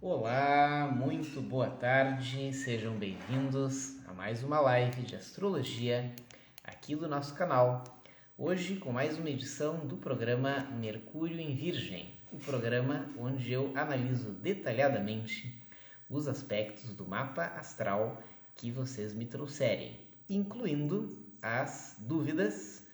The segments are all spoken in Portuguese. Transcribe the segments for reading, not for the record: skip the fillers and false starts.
Olá, muito boa tarde, sejam bem-vindos a mais uma live de astrologia aqui do nosso canal. Hoje com mais uma edição do programa Mercúrio em Virgem, o programa onde eu analiso detalhadamente os aspectos do mapa astral que vocês me trouxerem, incluindo as dúvidas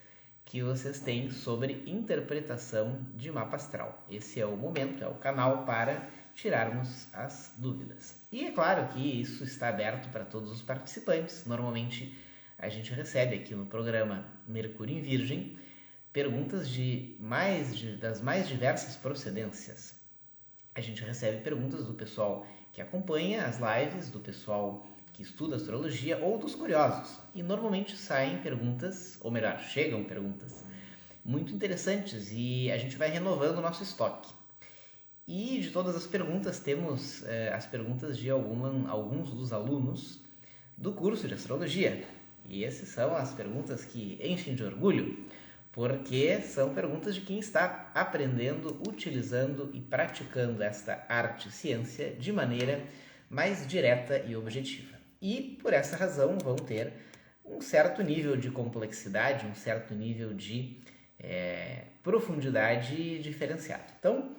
que vocês têm sobre interpretação de mapa astral. Esse é o momento, é o canal para tirarmos as dúvidas. E é claro que isso está aberto para todos os participantes. Normalmente a gente recebe aqui no programa Mercúrio em Virgem perguntas das mais diversas procedências. A gente recebe perguntas do pessoal que acompanha as lives, do pessoal que estuda astrologia ou dos curiosos. E normalmente saem perguntas, ou melhor, chegam perguntas muito interessantes e a gente vai renovando o nosso estoque. E de todas as perguntas, temos as perguntas de alguns dos alunos do curso de astrologia. E essas são as perguntas que enchem de orgulho, porque são perguntas de quem está aprendendo, utilizando e praticando esta arte ciência de maneira mais direta e objetiva. E por essa razão vão ter um certo nível de complexidade, um certo nível de profundidade diferenciado. Então,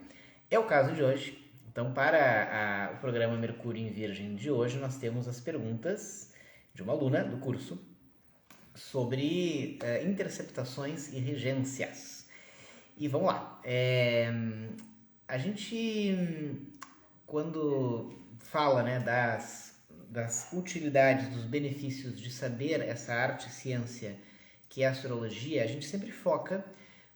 é o caso de hoje. Então, para o programa Mercúrio em Virgem de hoje, nós temos as perguntas de uma aluna do curso sobre interceptações e regências. E vamos lá. A gente, quando fala, né, das utilidades, dos benefícios de saber essa arte e ciência que é a astrologia, a gente sempre foca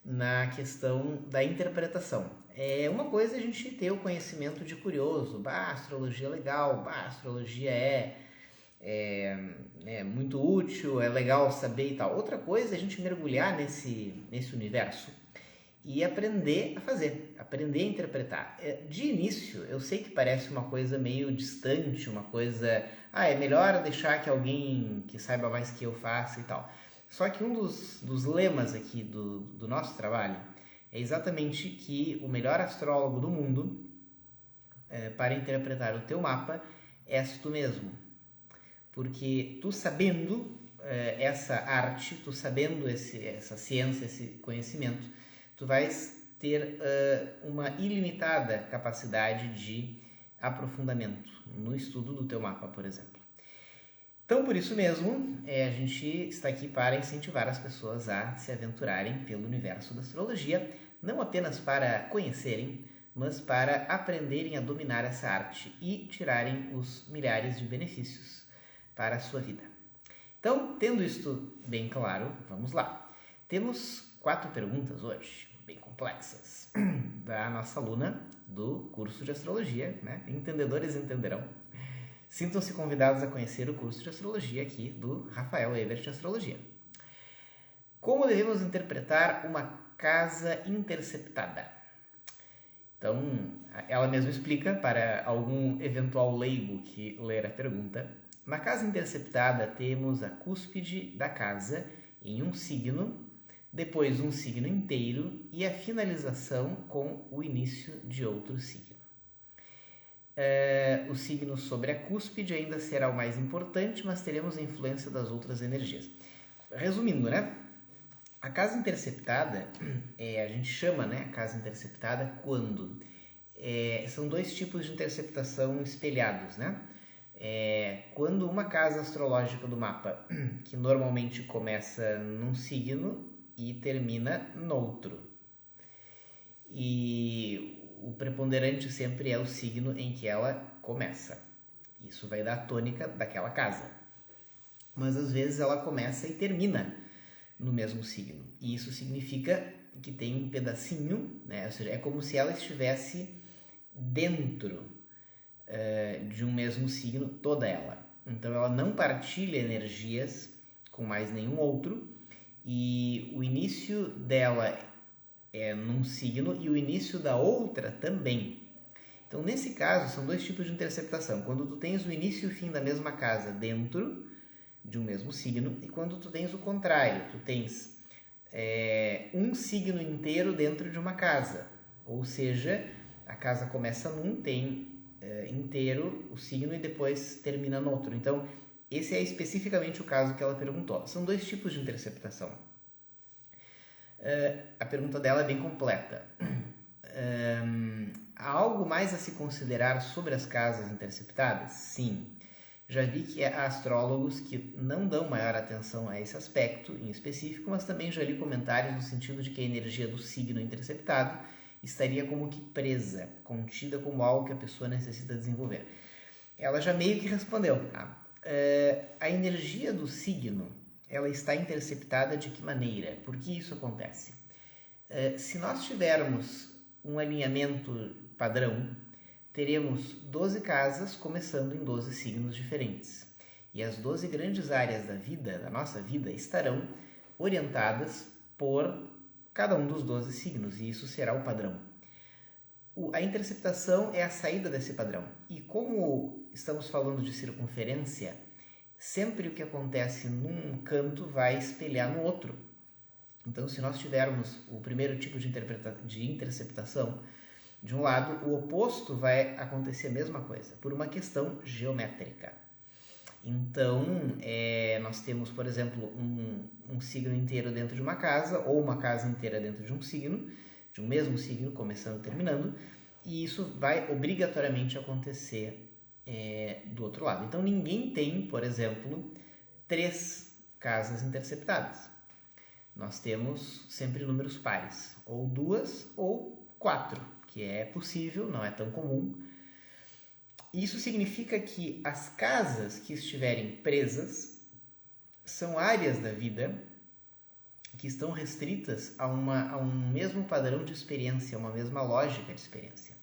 na questão da interpretação. É uma coisa a gente ter o conhecimento de curioso, a astrologia é legal, a astrologia é muito útil, é legal saber e tal. Outra coisa é a gente mergulhar nesse universo e aprender a fazer, aprender a interpretar. De início, eu sei que parece uma coisa meio distante, uma coisa, é melhor deixar que alguém que saiba mais que eu faça e tal. Só que um dos lemas aqui do nosso trabalho é exatamente que o melhor astrólogo do mundo para interpretar o teu mapa és tu mesmo. Porque tu sabendo essa arte, tu sabendo essa ciência, esse conhecimento, tu vais ter uma ilimitada capacidade de aprofundamento no estudo do teu mapa, por exemplo. Então, por isso mesmo, a gente está aqui para incentivar as pessoas a se aventurarem pelo universo da astrologia, não apenas para conhecerem, mas para aprenderem a dominar essa arte e tirarem os milhares de benefícios para a sua vida. Então, tendo isto bem claro, vamos lá. Temos 4 perguntas hoje, bem complexas, da nossa aluna do curso de astrologia, né? Entendedores entenderão. Sintam-se convidados a conhecer o curso de astrologia aqui do Rafael Ebert Astrologia. Como devemos interpretar uma casa interceptada? Então, ela mesma explica para algum eventual leigo que ler a pergunta. Na casa interceptada temos a cúspide da casa em um signo, depois um signo inteiro e a finalização com o início de outro signo. O signo sobre a cúspide ainda será o mais importante, mas teremos a influência das outras energias. Resumindo, né? A casa interceptada, a gente chama, né, a casa interceptada quando são 2 tipos de interceptação espelhados, né? Quando uma casa astrológica do mapa, que normalmente começa num signo e termina noutro. E o preponderante sempre é o signo em que ela começa. Isso vai dar a tônica daquela casa. Mas às vezes ela começa e termina no mesmo signo. E isso significa que tem um pedacinho, né? Ou seja, é como se ela estivesse dentro de um mesmo signo, toda ela. Então ela não partilha energias com mais nenhum outro e o início dela é num signo e o início da outra também. Então, nesse caso, são 2 tipos de interceptação. Quando tu tens o início e o fim da mesma casa dentro de um mesmo signo e quando tu tens o contrário, tu tens um signo inteiro dentro de uma casa. Ou seja, a casa começa num, tem inteiro o signo e depois termina no outro. Então, esse é especificamente o caso que ela perguntou. São dois tipos de interceptação. A pergunta dela é bem completa. Há algo mais a se considerar sobre as casas interceptadas? Sim. Já vi que há astrólogos que não dão maior atenção a esse aspecto em específico, mas também já li comentários no sentido de que a energia do signo interceptado estaria como que presa, contida como algo que a pessoa necessita desenvolver. Ela já meio que respondeu. A energia do signo, ela está interceptada de que maneira? Por que isso acontece? Se nós tivermos um alinhamento padrão, teremos 12 casas começando em 12 signos diferentes. E as 12 grandes áreas da vida, da nossa vida, estarão orientadas por cada um dos 12 signos, e isso será o padrão. A interceptação é a saída desse padrão. E como estamos falando de circunferência, sempre o que acontece num canto vai espelhar no outro. Então, se nós tivermos o primeiro tipo de interceptação, de um lado, o oposto vai acontecer a mesma coisa, por uma questão geométrica. Então, nós temos, por exemplo, um signo inteiro dentro de uma casa, ou uma casa inteira dentro de um signo, de um mesmo signo, começando e terminando, e isso vai obrigatoriamente acontecer do outro lado. Então, ninguém tem, por exemplo, 3 casas interceptadas. Nós temos sempre números pares, ou 2 ou 4. Que é possível, não é tão comum. Isso significa que as casas que estiverem presas são áreas da vida que estão restritas a um mesmo padrão de experiência, a uma mesma lógica de experiência.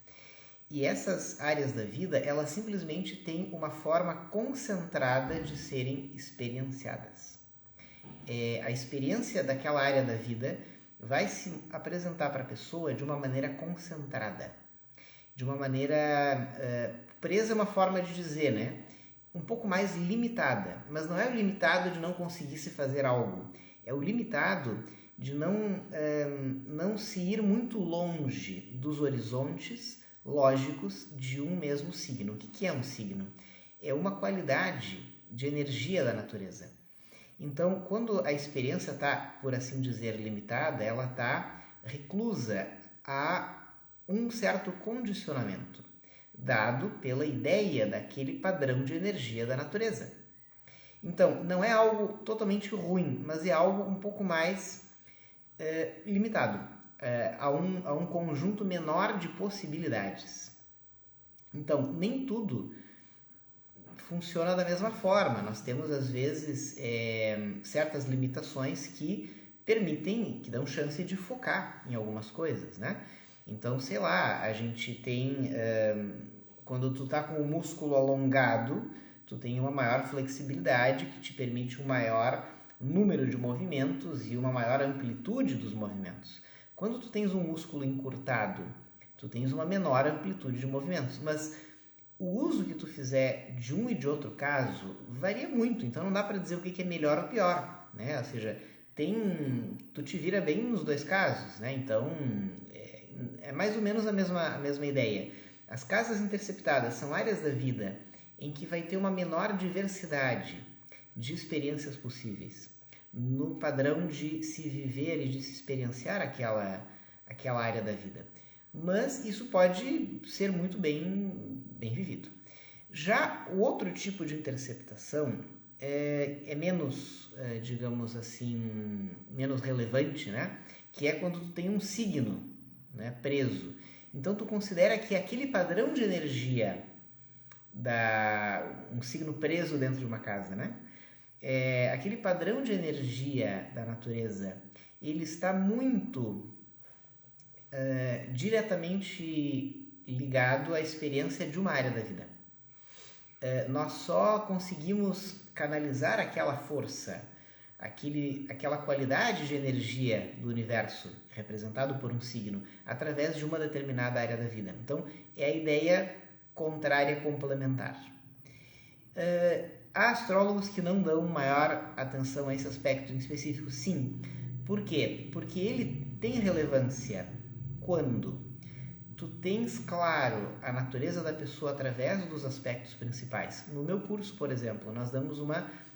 E essas áreas da vida, elas simplesmente têm uma forma concentrada de serem experienciadas. A experiência daquela área da vida vai se apresentar para a pessoa de uma maneira concentrada, de uma maneira presa, é uma forma de dizer, né? Um pouco mais limitada, mas não é o limitado de não conseguir se fazer algo, é o limitado de não se ir muito longe dos horizontes lógicos de um mesmo signo. O que é um signo? É uma qualidade de energia da natureza. Então, quando a experiência está, por assim dizer, limitada, ela está reclusa a um certo condicionamento, dado pela ideia daquele padrão de energia da natureza. Então, não é algo totalmente ruim, mas é algo um pouco mais limitado, a um conjunto menor de possibilidades. Então, nem tudo funciona da mesma forma. Nós temos, às vezes, certas limitações que permitem, que dão chance de focar em algumas coisas, né? Então, sei lá, a gente tem... quando tu tá com o músculo alongado, tu tem uma maior flexibilidade que te permite um maior número de movimentos e uma maior amplitude dos movimentos. Quando tu tens um músculo encurtado, tu tens uma menor amplitude de movimentos, mas o uso que tu fizer de um e de outro caso varia muito, então não dá para dizer o que é melhor ou pior, né? Ou seja, tu te vira bem nos dois casos, né? Então é mais ou menos a mesma ideia. As casas interceptadas são áreas da vida em que vai ter uma menor diversidade de experiências possíveis, no padrão de se viver e de se experienciar aquela área da vida. Mas isso pode ser muito bem vivido. Já o outro tipo de interceptação é menos, digamos assim, menos relevante, né? Que é quando tu tem um signo, né, preso. Então tu considera que aquele padrão de energia um signo preso dentro de uma casa, né? Aquele padrão de energia da natureza, ele está muito diretamente ligado à experiência de uma área da vida. Nós só conseguimos canalizar aquela força, aquela qualidade de energia do universo representado por um signo através de uma determinada área da vida. Então, é a ideia contrária complementar. Há astrólogos que não dão maior atenção a esse aspecto em específico, sim. Por quê? Porque ele tem relevância quando tu tens claro a natureza da pessoa através dos aspectos principais. No meu curso, por exemplo, nós damos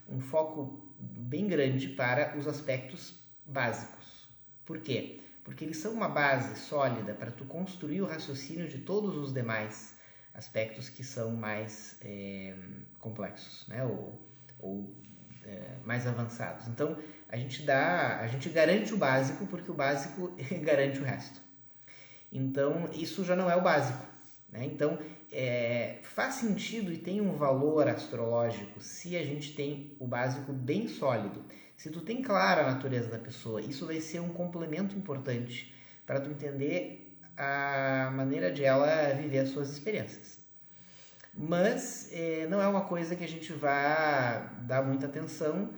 um foco bem grande para os aspectos básicos. Por quê? Porque eles são uma base sólida para tu construir o raciocínio de todos os demais aspectos que são mais complexos, né? ou mais avançados. Então, a gente garante o básico porque o básico garante o resto. Então, isso já não é o básico, né? Então, faz sentido e tem um valor astrológico se a gente tem o básico bem sólido. Se tu tem clara a natureza da pessoa, isso vai ser um complemento importante para tu entender a maneira de ela viver as suas experiências. Mas não é uma coisa que a gente vai dar muita atenção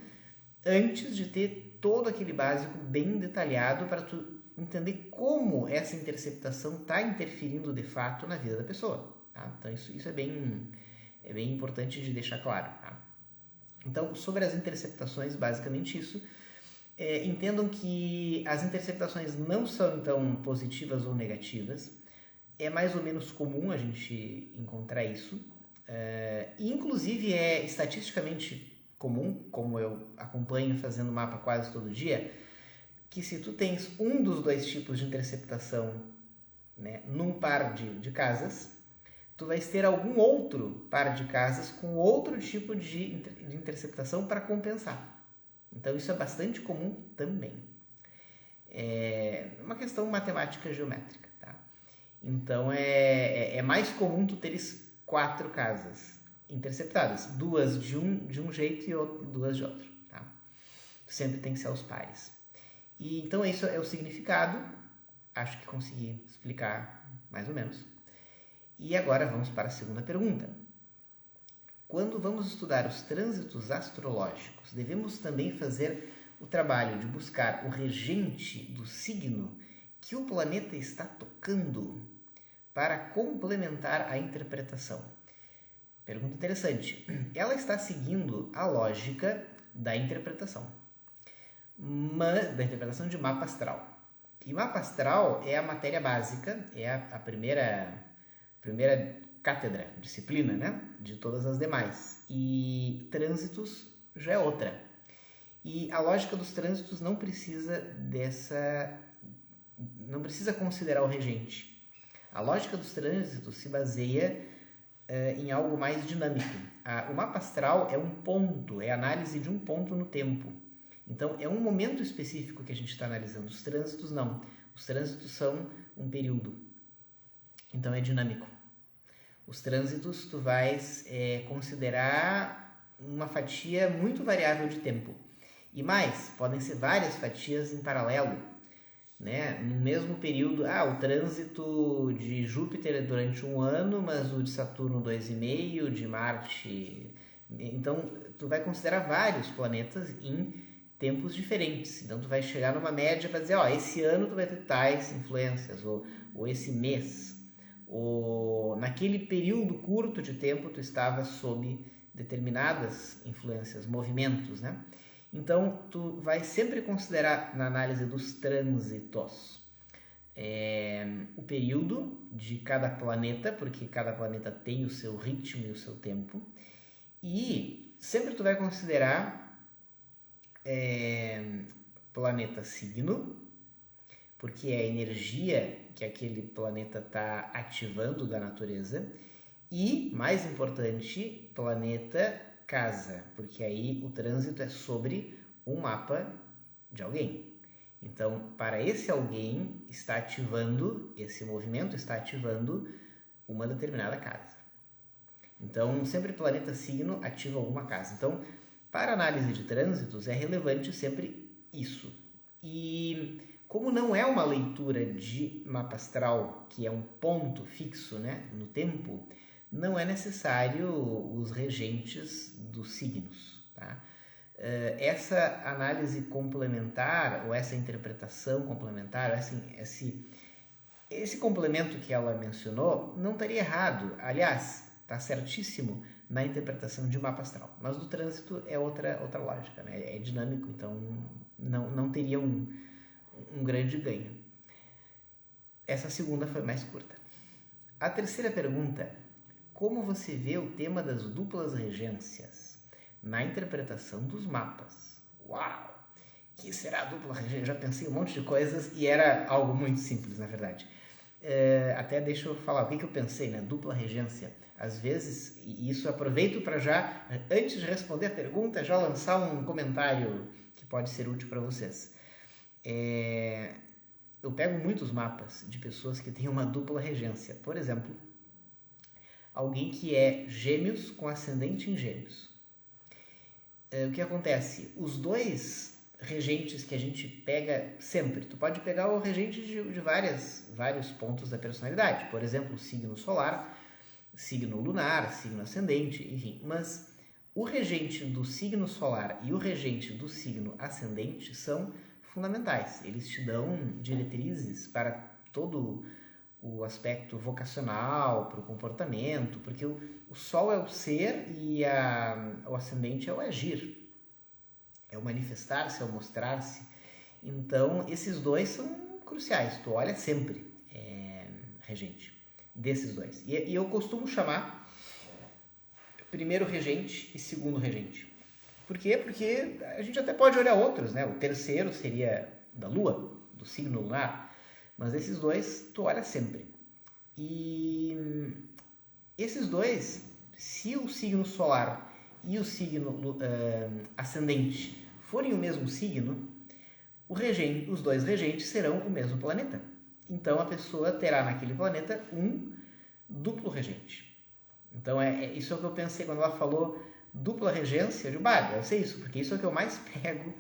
antes de ter todo aquele básico bem detalhado para tu entender como essa interceptação está interferindo de fato na vida da pessoa. Tá? Então isso é bem importante de deixar claro. Tá? Então, sobre as interceptações, basicamente isso. Entendam que as interceptações não são então positivas ou negativas. É mais ou menos comum a gente encontrar isso. Inclusive é estatisticamente comum, como eu acompanho fazendo mapa quase todo dia, que se tu tens um dos dois tipos de interceptação, né, num par de casas, tu vais ter algum outro par de casas com outro tipo de interceptação para compensar. Então isso é bastante comum também. É uma questão matemática geométrica, tá? Então é mais comum tu teres 4 casas interceptadas, 2 de um jeito e 2 de outro, tá? Sempre tem que ser aos pares. E então isso é o significado. Acho que consegui explicar mais ou menos. E agora vamos para a segunda pergunta. Quando vamos estudar os trânsitos astrológicos, devemos também fazer o trabalho de buscar o regente do signo que o planeta está tocando para complementar a interpretação. Pergunta interessante. Ela está seguindo a lógica da interpretação de mapa astral. E mapa astral é a matéria básica, é a primeira cátedra, disciplina, né, de todas as demais. E trânsitos já é outra. E a lógica dos trânsitos não precisa considerar o regente. A lógica dos trânsitos se baseia em algo mais dinâmico. O mapa astral é um ponto, é a análise de um ponto no tempo. Então, é um momento específico que a gente está analisando. Os trânsitos, não. Os trânsitos são um período. Então, é dinâmico. Os trânsitos, tu vais considerar uma fatia muito variável de tempo. E mais, podem ser várias fatias em paralelo. Né? No mesmo período, o trânsito de Júpiter durante um ano, mas o de Saturno 2,5, de Marte... Então, tu vai considerar vários planetas em tempos diferentes. Então, tu vai chegar numa média para dizer, esse ano tu vai ter tais influências, ou esse mês, ou naquele período curto de tempo tu estava sob determinadas influências, movimentos, né? Então, tu vai sempre considerar na análise dos trânsitos o período de cada planeta, porque cada planeta tem o seu ritmo e o seu tempo, e sempre tu vai considerar planeta signo, porque é a energia que aquele planeta está ativando da natureza, e, mais importante, planeta casa, porque aí o trânsito é sobre um mapa de alguém. Então, para esse alguém, esse movimento está ativando uma determinada casa. Então, sempre planeta signo ativa alguma casa. Então, para análise de trânsitos é relevante sempre isso. E como não é uma leitura de mapa astral, que é um ponto fixo, né, no tempo, não é necessário os regentes dos signos. Tá? Essa análise complementar, ou essa interpretação complementar, esse complemento que ela mencionou, não estaria errado. Aliás, está certíssimo na interpretação de mapa astral. Mas do trânsito é outra lógica, né? É dinâmico, então não teria um grande ganho. Essa segunda foi mais curta. A terceira pergunta: como você vê o tema das duplas regências na interpretação dos mapas? Uau! Que será a dupla regência? Eu já pensei em um monte de coisas e era algo muito simples, na verdade. Até deixa eu falar o que eu pensei, né? Dupla regência. Às vezes, e isso aproveito para já, antes de responder a pergunta, já lançar um comentário que pode ser útil para vocês. Eu pego muitos mapas de pessoas que têm uma dupla regência. Por exemplo, alguém que é gêmeos com ascendente em gêmeos. O que acontece? Os dois regentes que a gente pega sempre, tu pode pegar o regente de vários pontos da personalidade, por exemplo, signo solar, signo lunar, signo ascendente, enfim, mas o regente do signo solar e o regente do signo ascendente são fundamentais, eles te dão diretrizes para todo o aspecto vocacional, para o comportamento, porque o Sol é o ser e o ascendente é o agir, é o manifestar-se, é o mostrar-se. Então, esses dois são cruciais, tu olha sempre, regente, desses dois. E eu costumo chamar primeiro regente e segundo regente. Por quê? Porque a gente até pode olhar outros, né? O terceiro seria da Lua, do signo lunar, mas esses dois tu olha sempre. E esses dois, se o signo solar e o signo ascendente forem o mesmo signo, os dois regentes serão o mesmo planeta. Então a pessoa terá naquele planeta um duplo regente. Então isso é o que eu pensei quando ela falou dupla regência. Eu digo, deve ser isso, porque isso é o que eu mais pego.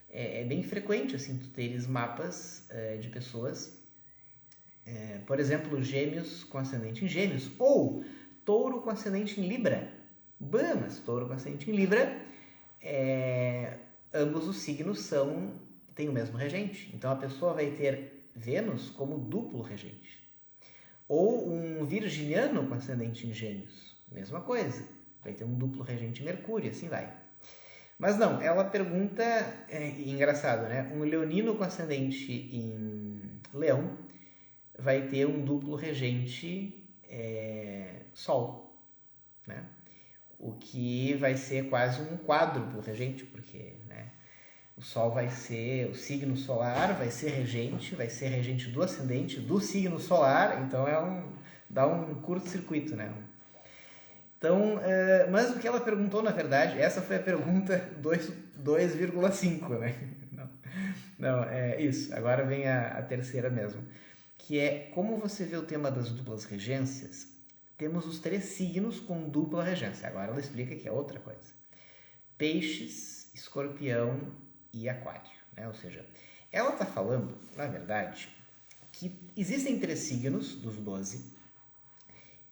É bem frequente assim, tu teres mapas de pessoas, por exemplo, gêmeos com ascendente em gêmeos, ou touro com ascendente em Libra. Mas touro com ascendente em Libra, ambos os signos têm o mesmo regente. Então a pessoa vai ter Vênus como duplo regente. Ou um virginiano com ascendente em Gêmeos, mesma coisa, vai ter um duplo regente Mercúrio, assim vai. Mas não, ela pergunta, engraçado, né? Um leonino com ascendente em Leão vai ter um duplo regente Sol, né? O que vai ser quase um quádruplo regente, porque, né, o Sol vai ser, o signo solar vai ser regente do ascendente do signo solar, então dá um curto-circuito, né? Então, mas o que ela perguntou, na verdade, essa foi a pergunta 2,5, né? Não, é isso, agora vem a terceira mesmo, que é como você vê o tema das duplas regências. Temos os 3 signos com dupla regência. Agora ela explica que é outra coisa. Peixes, Escorpião e Aquário, né? Ou seja, ela está falando, na verdade, que existem 3 signos dos 12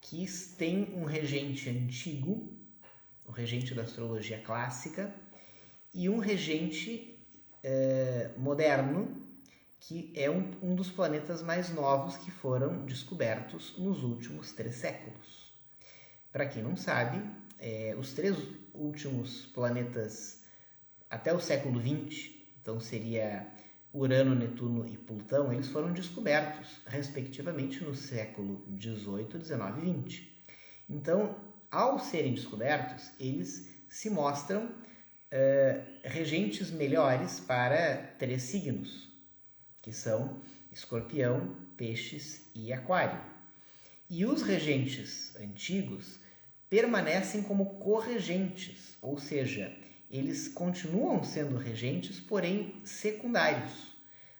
que têm um regente antigo, o regente da astrologia clássica, e um regente moderno, que é um dos planetas mais novos que foram descobertos nos últimos 3 séculos. Para quem não sabe, os 3 últimos planetas até o século XX, então seria Urano, Netuno e Plutão, eles foram descobertos, respectivamente, no século XVIII, XIX e XX. Então, ao serem descobertos, eles se mostram regentes melhores para 3 signos, que são Escorpião, Peixes e Aquário. E os regentes antigos permanecem como corregentes, ou seja, eles continuam sendo regentes, porém secundários,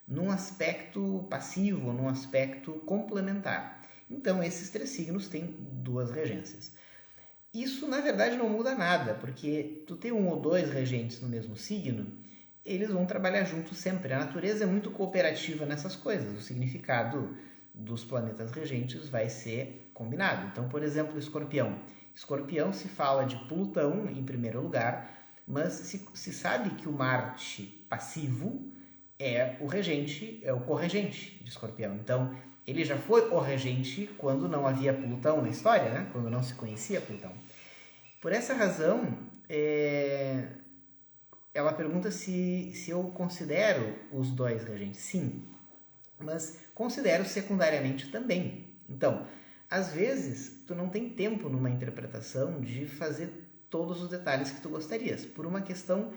num aspecto passivo, num aspecto complementar. Então, esses 3 signos têm 2 regências. Isso, na verdade, não muda nada, porque tu tem 1 ou 2 regentes no mesmo signo, eles vão trabalhar juntos sempre. A natureza é muito cooperativa nessas coisas. O significado dos planetas regentes vai ser combinado. Então, por exemplo, Escorpião. Escorpião se fala de Plutão em primeiro lugar, mas se sabe que o Marte passivo é o regente, é o corregente de Escorpião. Então, ele já foi o regente quando não havia Plutão na história, né? Quando não se conhecia Plutão. Por essa razão, ela pergunta se eu considero os 2 regentes. Sim, mas considero secundariamente também. Então, às vezes, tu não tem tempo numa interpretação de fazer todos os detalhes que tu gostarias, por uma questão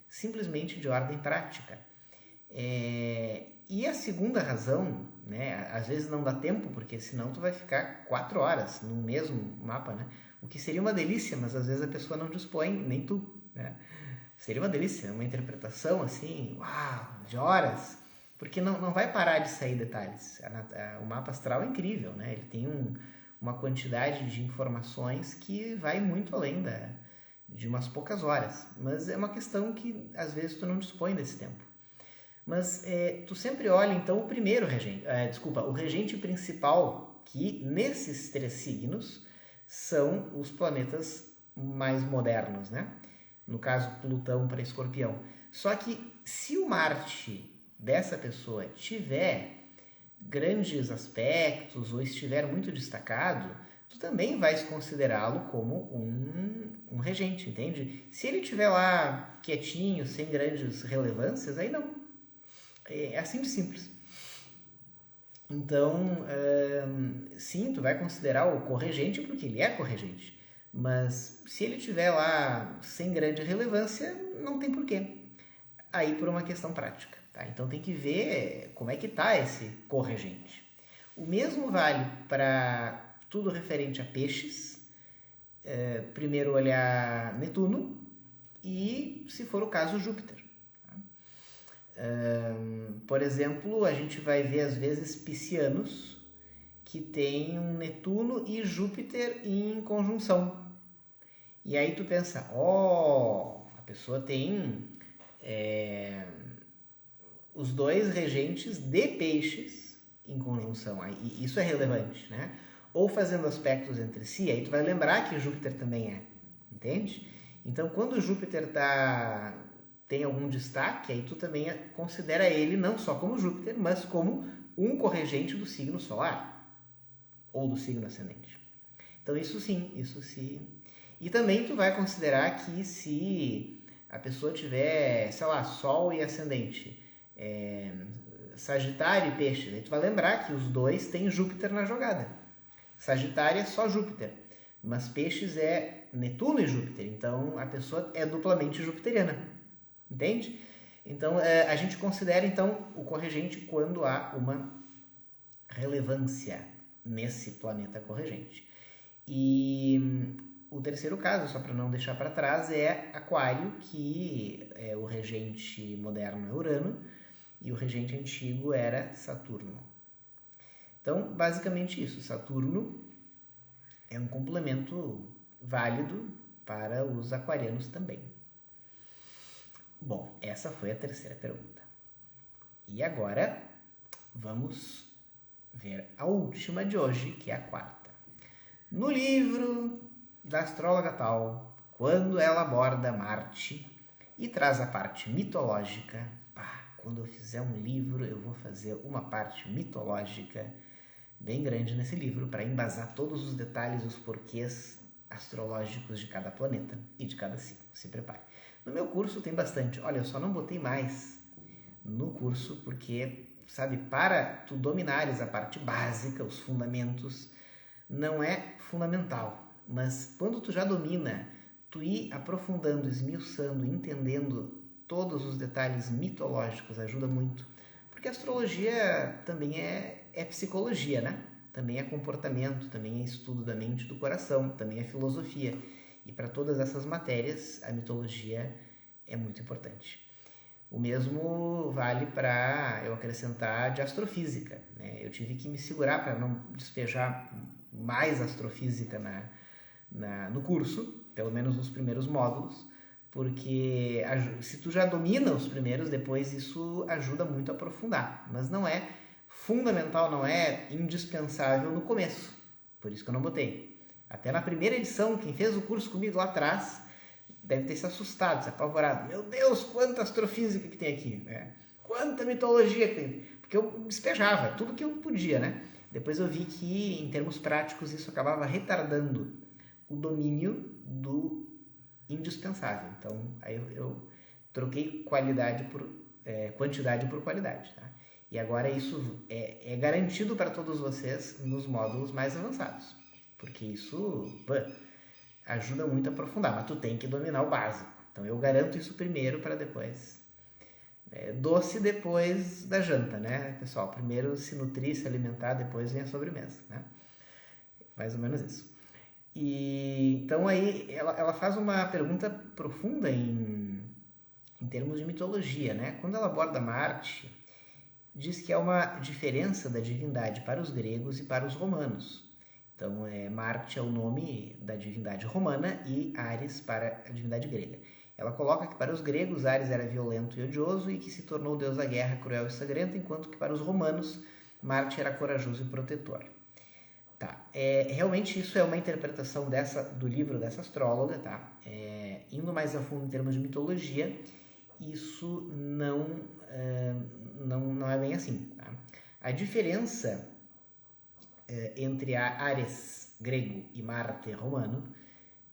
simplesmente de ordem prática. E a segunda razão, né, às vezes não dá tempo, porque senão tu vai ficar 4 horas no mesmo mapa, né? O que seria uma delícia, mas às vezes a pessoa não dispõe, nem tu, né? Seria uma delícia, uma interpretação assim, uau, de horas, porque não vai parar de sair detalhes. O mapa astral é incrível, né? Ele tem uma quantidade de informações que vai muito além de umas poucas horas, mas é uma questão que às vezes tu não dispõe desse tempo. Mas tu sempre olha então o primeiro regente, o regente principal, que nesses 3 signos são os planetas mais modernos, né? No caso, Plutão para Escorpião. Só que se o Marte dessa pessoa tiver grandes aspectos ou estiver muito destacado, tu também vais considerá-lo como um regente, entende? Se ele estiver lá quietinho, sem grandes relevâncias, aí não. É assim de simples. Então, sim, tu vai considerar o corregente porque ele é corregente. Mas se ele estiver lá sem grande relevância, não tem porquê. Aí por uma questão prática. Tá? Então tem que ver como é que está esse corregente. O mesmo vale para tudo referente a peixes. Primeiro olhar Netuno e, se for o caso, Júpiter. Por exemplo, a gente vai ver às vezes piscianos que tem um Netuno e Júpiter em conjunção. E aí tu pensa, a pessoa tem os 2 regentes de peixes em conjunção. Aí, isso é relevante, né? Ou fazendo aspectos entre si, aí tu vai lembrar que Júpiter também entende? Então, quando Júpiter tem algum destaque, aí tu também considera ele não só como Júpiter, mas como um corregente do signo solar ou do signo ascendente. Então isso sim. E também tu vai considerar que se a pessoa tiver, sei lá, Sol e ascendente, Sagitário e Peixes, aí tu vai lembrar que os 2 têm Júpiter na jogada. Sagitário é só Júpiter, mas Peixes é Netuno e Júpiter, então a pessoa é duplamente jupiteriana. Entende? Então, a gente considera então o corregente quando há uma relevância nesse planeta corregente. E o terceiro caso, só para não deixar para trás, é Aquário, que o regente moderno é Urano e o regente antigo era Saturno. Então, basicamente isso. Saturno é um complemento válido para os aquarianos também. Bom, essa foi a terceira pergunta. E agora vamos ver a última de hoje, que é a quarta. No livro da astróloga tal, quando ela aborda Marte e traz a parte mitológica, quando eu fizer um livro, eu vou fazer uma parte mitológica bem grande nesse livro para embasar todos os detalhes, os porquês astrológicos de cada planeta e de cada signo. Se prepare. No meu curso tem bastante. Olha, eu só não botei mais no curso porque, sabe, para tu dominares a parte básica, os fundamentos, não é fundamental. Mas quando tu já domina, tu ir aprofundando, esmiuçando, entendendo todos os detalhes mitológicos ajuda muito. Porque a astrologia também é psicologia, né? Também é comportamento, também é estudo da mente e do coração, também é filosofia. E para todas essas matérias, a mitologia é muito importante. O mesmo vale para eu acrescentar de astrofísica, né? Eu tive que me segurar para não despejar mais astrofísica no curso, pelo menos nos primeiros módulos, porque se tu já domina os primeiros, depois isso ajuda muito a aprofundar. Mas não é fundamental, não é indispensável no começo. Por isso que eu não botei. Até na primeira edição, quem fez o curso comigo lá atrás deve ter se assustado, se apavorado. Meu Deus, quanta astrofísica que tem aqui, né? Quanta mitologia que tem. Porque eu despejava tudo que eu podia, né? Depois eu vi que, em termos práticos, isso acabava retardando o domínio do indispensável. Então, aí eu troquei quantidade por qualidade, tá? E agora isso é garantido para todos vocês nos módulos mais avançados, porque isso ajuda muito a aprofundar, mas tu tem que dominar o básico. Então eu garanto isso primeiro para depois. Doce depois da janta, né, pessoal? Primeiro se nutrir, se alimentar, depois vem a sobremesa, né? Mais ou menos isso. E então aí ela faz uma pergunta profunda em termos de mitologia, né? Quando ela aborda Marte, diz que há uma diferença da divindade para os gregos e para os romanos. Então, Marte é o nome da divindade romana e Ares para a divindade grega. Ela coloca que para os gregos Ares era violento e odioso e que se tornou o deus da guerra, cruel e sangrento, enquanto que para os romanos Marte era corajoso e protetor. Tá, realmente isso é uma interpretação do livro dessa astróloga, tá? Indo mais a fundo em termos de mitologia, isso não é bem assim, tá? A diferença entre Ares grego e Marte romano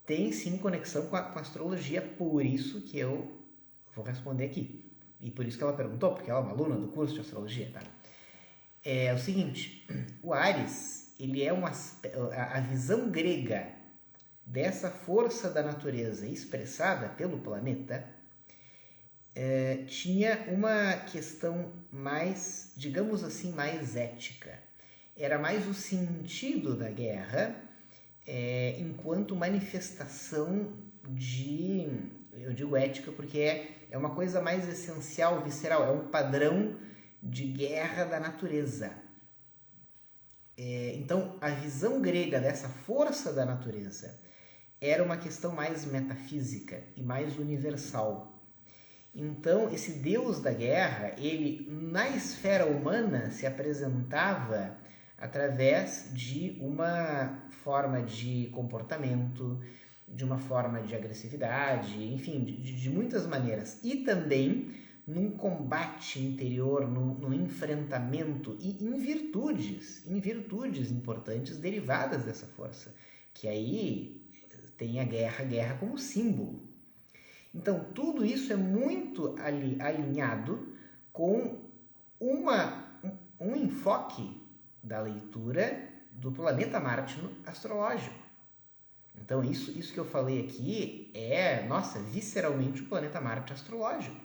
tem sim conexão com a astrologia, por isso que eu vou responder aqui. E por isso que ela perguntou, porque ela é uma aluna do curso de astrologia, tá? É o seguinte, o Ares, ele é a visão grega dessa força da natureza expressada pelo planeta, tinha uma questão mais, digamos assim, mais ética. Era mais o sentido da guerra enquanto manifestação de, eu digo ética porque é uma coisa mais essencial, visceral, é um padrão de guerra da natureza. Então, a visão grega dessa força da natureza era uma questão mais metafísica e mais universal. Então, esse deus da guerra, ele na esfera humana se apresentava através de uma forma de comportamento, de uma forma de agressividade, enfim, de muitas maneiras. E também num combate interior, num enfrentamento e em virtudes importantes derivadas dessa força, que aí tem a guerra como símbolo. Então, tudo isso é muito alinhado com um enfoque da leitura do planeta Marte astrológico. Então, isso que eu falei aqui visceralmente o planeta Marte astrológico.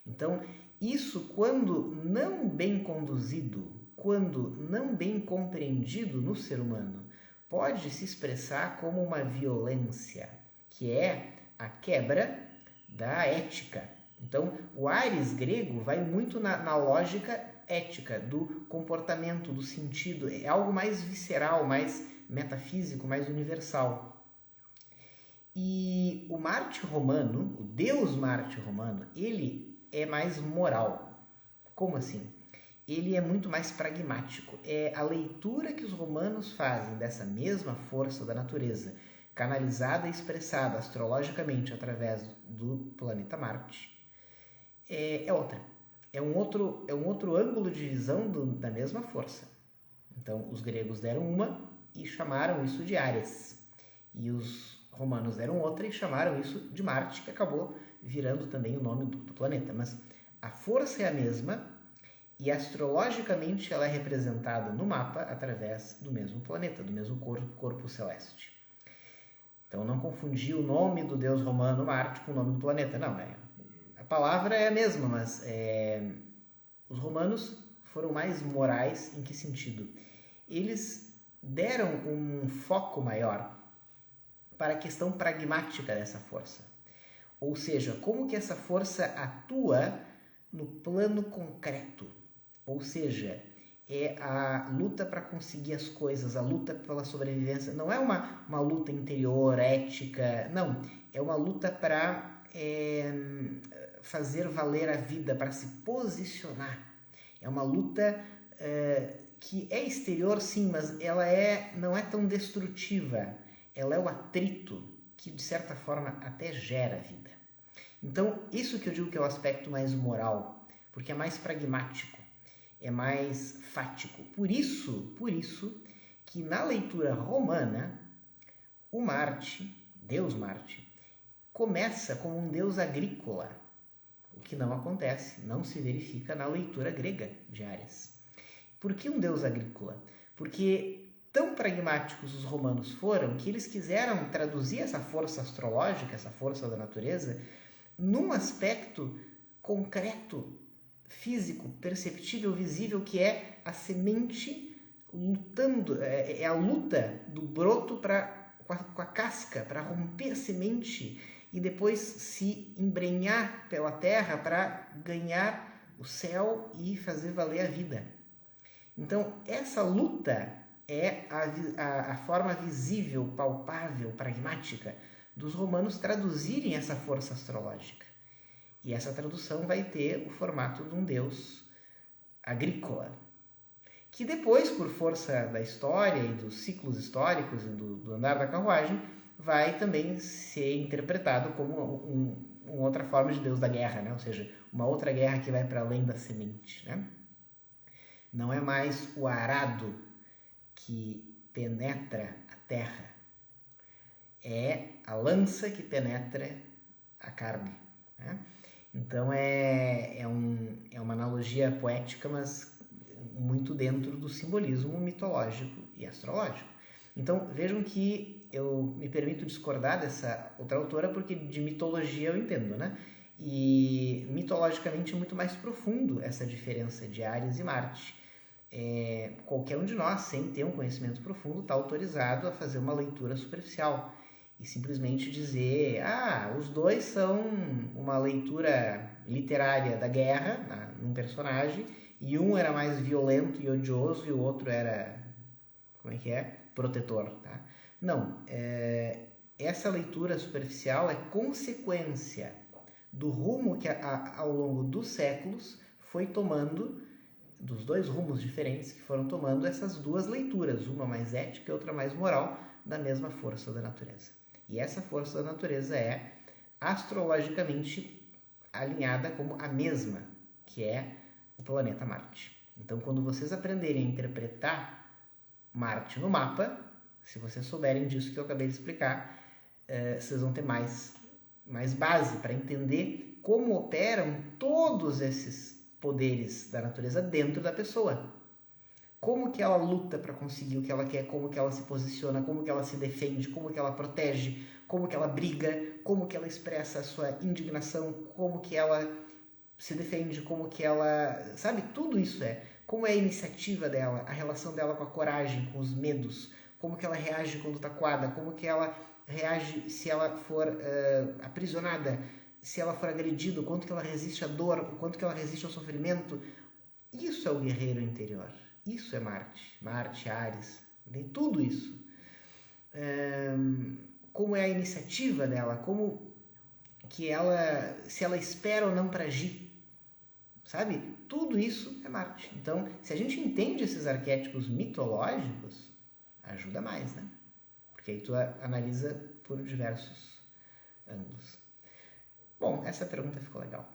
Então, isso, quando não bem conduzido, quando não bem compreendido no ser humano, pode se expressar como uma violência, que é a quebra da ética. Então, o Ares grego vai muito na lógica ética, do comportamento, do sentido, é algo mais visceral, mais metafísico, mais universal. E o Marte romano, o deus Marte romano, ele é mais moral. Como assim? Ele é muito mais pragmático. É a leitura que os romanos fazem dessa mesma força da natureza, canalizada e expressada astrologicamente através do planeta Marte, é outra. É um outro ângulo de visão da mesma força. Então, os gregos deram uma e chamaram isso de Ares. E os romanos deram outra e chamaram isso de Marte, que acabou virando também o nome do planeta. Mas a força é a mesma e astrologicamente ela é representada no mapa através do mesmo planeta, do mesmo corpo celeste. Então, não confundir o nome do deus romano Marte com o nome do planeta. Não, a palavra é a mesma, mas os romanos foram mais morais em que sentido? Eles deram um foco maior para a questão pragmática dessa força. Ou seja, como que essa força atua no plano concreto. Ou seja, é a luta para conseguir as coisas, a luta pela sobrevivência. Não é uma luta interior, ética, não. É uma luta para fazer valer a vida, para se posicionar. É uma luta que é exterior, sim, mas ela não é tão destrutiva. Ela é o atrito que, de certa forma, até gera vida. Então, isso que eu digo que é o aspecto mais moral, porque é mais pragmático, é mais fático. Por isso que na leitura romana, o Marte, Deus Marte, começa como um deus agrícola. o que não acontece, não se verifica na leitura grega de Áries. Por que um deus agrícola? Porque tão pragmáticos os romanos foram que eles quiseram traduzir essa força astrológica, essa força da natureza, num aspecto concreto, físico, perceptível, visível, que é a semente lutando, é a luta do broto com a casca, para romper a semente e depois se embrenhar pela terra para ganhar o céu e fazer valer a vida. Então, essa luta é a forma visível, palpável, pragmática dos romanos traduzirem essa força astrológica. E essa tradução vai ter o formato de um deus agrícola, que depois, por força da história e dos ciclos históricos e do andar da carruagem, vai também ser interpretado como uma outra forma de deus da guerra, né? Ou seja, uma outra guerra que vai para além da semente, né? Não é mais o arado que penetra a terra, é a lança que penetra a carne, né? Então é uma analogia poética, mas muito dentro do simbolismo mitológico e astrológico. Então vejam que eu me permito discordar dessa outra autora porque de mitologia eu entendo, né? E mitologicamente é muito mais profundo essa diferença de Áries e Marte. Qualquer um de nós, sem ter um conhecimento profundo, está autorizado a fazer uma leitura superficial e simplesmente dizer, os dois são uma leitura literária da guerra, num personagem, e um era mais violento e odioso e o outro era, protetor, tá? Não, essa leitura superficial é consequência do rumo que ao longo dos séculos foi tomando, dos dois rumos diferentes que foram tomando essas duas leituras, uma mais ética e outra mais moral, da mesma força da natureza. E essa força da natureza é astrologicamente alinhada como a mesma, que é o planeta Marte. Então, quando vocês aprenderem a interpretar Marte no mapa, se vocês souberem disso que eu acabei de explicar, vocês vão ter mais base para entender como operam todos esses poderes da natureza dentro da pessoa. Como que ela luta para conseguir o que ela quer, como que ela se posiciona, como que ela se defende, como que ela protege, como que ela briga, como que ela expressa a sua indignação, como que ela se defende, como que ela... Sabe? Tudo isso como é a iniciativa dela, a relação dela com a coragem, com os medos, como que ela reage quando está coada, como que ela reage se ela for aprisionada, se ela for agredida, o quanto que ela resiste à dor, o quanto que ela resiste ao sofrimento. Isso é o guerreiro interior. Isso é Marte, Áries, tudo isso. Como é a iniciativa dela, como que ela, se ela espera ou não para agir, sabe? Tudo isso é Marte. Então, se a gente entende esses arquétipos mitológicos, ajuda mais, né? Porque aí tu analisa por diversos ângulos. Bom, essa pergunta ficou legal.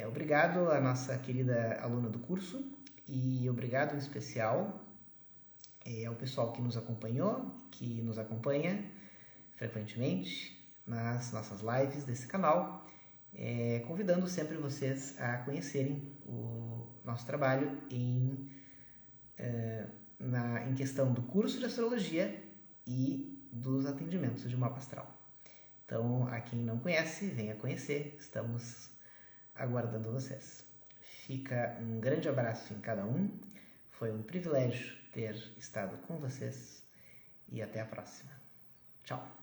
Obrigado à nossa querida aluna do curso e obrigado em especial ao pessoal que nos acompanhou, que nos acompanha frequentemente nas nossas lives desse canal, convidando sempre vocês a conhecerem o nosso trabalho em questão do curso de astrologia e dos atendimentos de mapa astral. Então, a quem não conhece, venha conhecer, estamos aguardando vocês. Fica um grande abraço em cada um, foi um privilégio ter estado com vocês e até a próxima. Tchau!